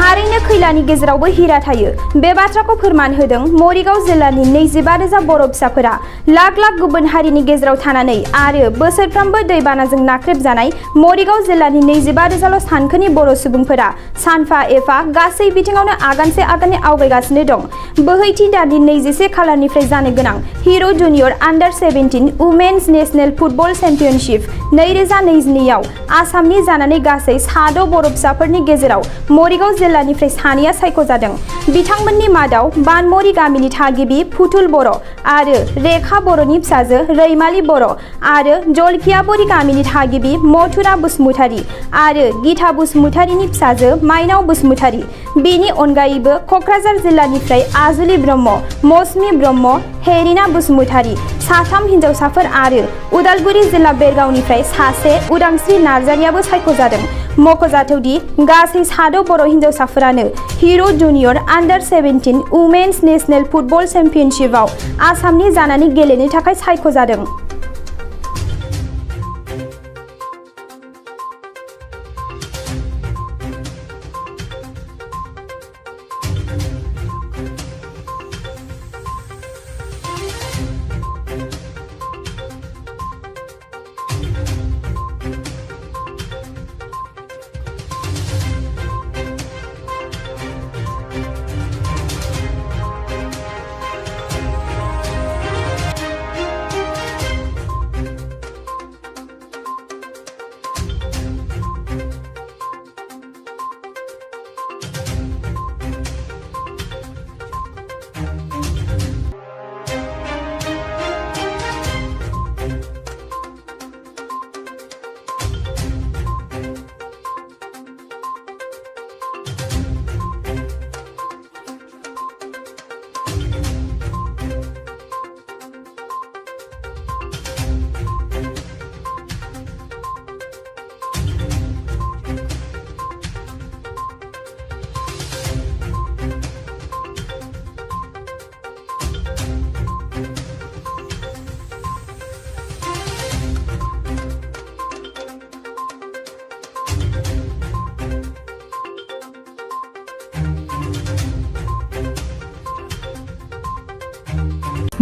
थारैनो खैलानि गेजेरावबो हिरा थायो। बे बाथ्राखौ फोरमान होदों मरिगाव जिल्लानि 25,000 बर' फिसाफोरा लाख लाख गुबुन हारिनि गेजेराव थानानै आरो बोसोरफ्रोमबो दैबानाजों नाख्रेबजानाय मरिगाव जिल्लानि 25,000 सानखोनि बर' सुबुंफोरा सानफा एफा गासै बिथिङावनो आगानसे आगानै आवगायगासिनो दं। बोहैथि दाननि 21 खालारनिफ्राय जानो गोनां हिर' जुनियर आन्डार 17 उमेन्स नेशनेल फुटबल चेम्पियनशिप 2022 आव आसामनि जानानै गासै 6 बर' फिसाफोरनि गेजेराव मरिगाव जिल्लानिफ्राय सानैया सायख'जादों। बिथांमोननि मादाव बानमरि गामिनि थागिबि फुथुल बर' आरो रेखा बर'नि फिसाजो रैमालि बर' आरो जलखियाबरि गामिनि थागिबि मथुरा बसुमतारी आरो गीता बसुमतारीनि फिसाजो माइनाव बसुमतारी। बेनि अनगायैबो क'क्राझार जिल्लानिफ्राय आजुलि ब्रह्म, मौसुमि ब्रह्म, हेरिना बसुमतारी साथाम हिन्जावसाफोर आरो उदालगुरि जिल्ला बेरगावनिफ्राय सासे उदांस्रि नार्जारियाबो सायख'जादों। मख'जाथावदि गासै 6 बर' हिन्जावसाफोरानो हिर' जुनियर आन्डार 17 उमेन्स नेशनेल फुटबल चेम्पियनशिपआव आसामनि जानानै गेलेनो थाखाय सायख'जादों।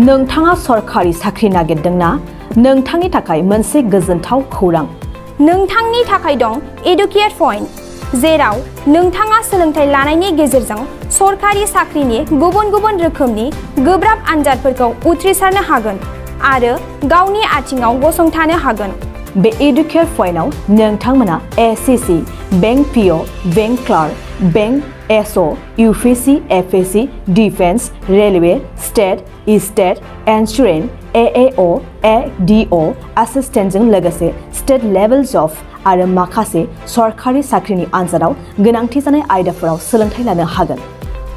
नोंथाङा सरखारि साख्रि नागिरदोंना? नोंथांनि थाखाय मोनसे गोजोनथाव खौरां। नोंथांनि थाखाय दं एडुकेट पइन्ट, जेराव नोंथाङा सोलोंथाइ लानायनि गेजेरजों सरखारि साख्रिनि गुबुन गुबुन रोखोमनि गोब्राब आनजादफोरखौ उथ्रिसारनो हागोन आरो गावनि आथिङाव गसंथानो हागोन। बे एडुकेट पइन्टआव नोंथांमोना SSC, bank PO, bank clerk, bank SO, UPSC, FSC, defence, railway, state insurance, एएअ, एडिअ एसिस्टेन्टजों लोगोसे स्टेट लेभेल जब आरो माखासे सरखारि साख्रिनि आनजादाव गोनांथि जानाय आयदाफोराव सोलोंथाइ लानो हागोन।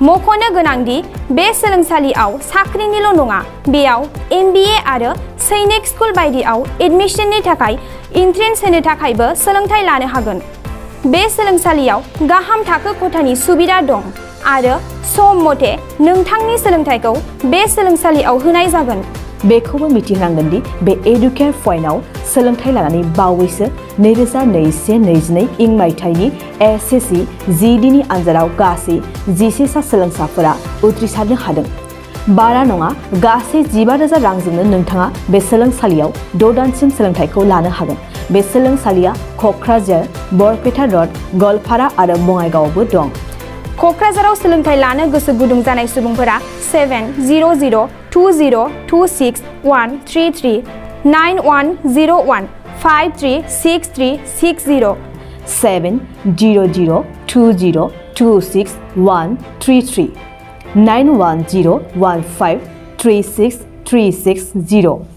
मख'नो गोनांदि बे सोलोंसालियाव साख्रिनिल' नङा, बेयाव MBA आरो सैनिक स्कुल बायदियाव एडमिशननि थाखाय एन्ट्रेन्स होनो थाखायबो सोलोंथाइ लानो हागोन। बे सोलोंसालियाव गाहाम थाखो खथानि सुबिदा दं आरो सम मथे नोंथांनि सोलोंथाइखौ बे सोलोंसालियाव होनाय जागोन। बेखौबो मिथिनांगोन दि बे एडुकेट पइन्टआव सोलोंथाइ लानानै बावैसो 2021-22 इं मायथाइनि एसएससि जिडिनि आनजादाव गासै 11 सा सोलोंसाफोरा उथ्रिसारनो हादों। बारा नङा, गासै 15,000 रांजोंनो नोंथाङा बे सोलोंसालियाव 6 दानसिम सोलोंथाइखौ लानो हागोन। बे सोलोंसालिया क'क्राझार, बरपेटा रड, गवालपारा आरो बङाइगावआवबो दं। क'क्राझाराव सोलोंथाइ लानो गोसो गुदुं जानाय सुबुंफोरा 700-226-133 9101 536360 700-226-133 9101 536360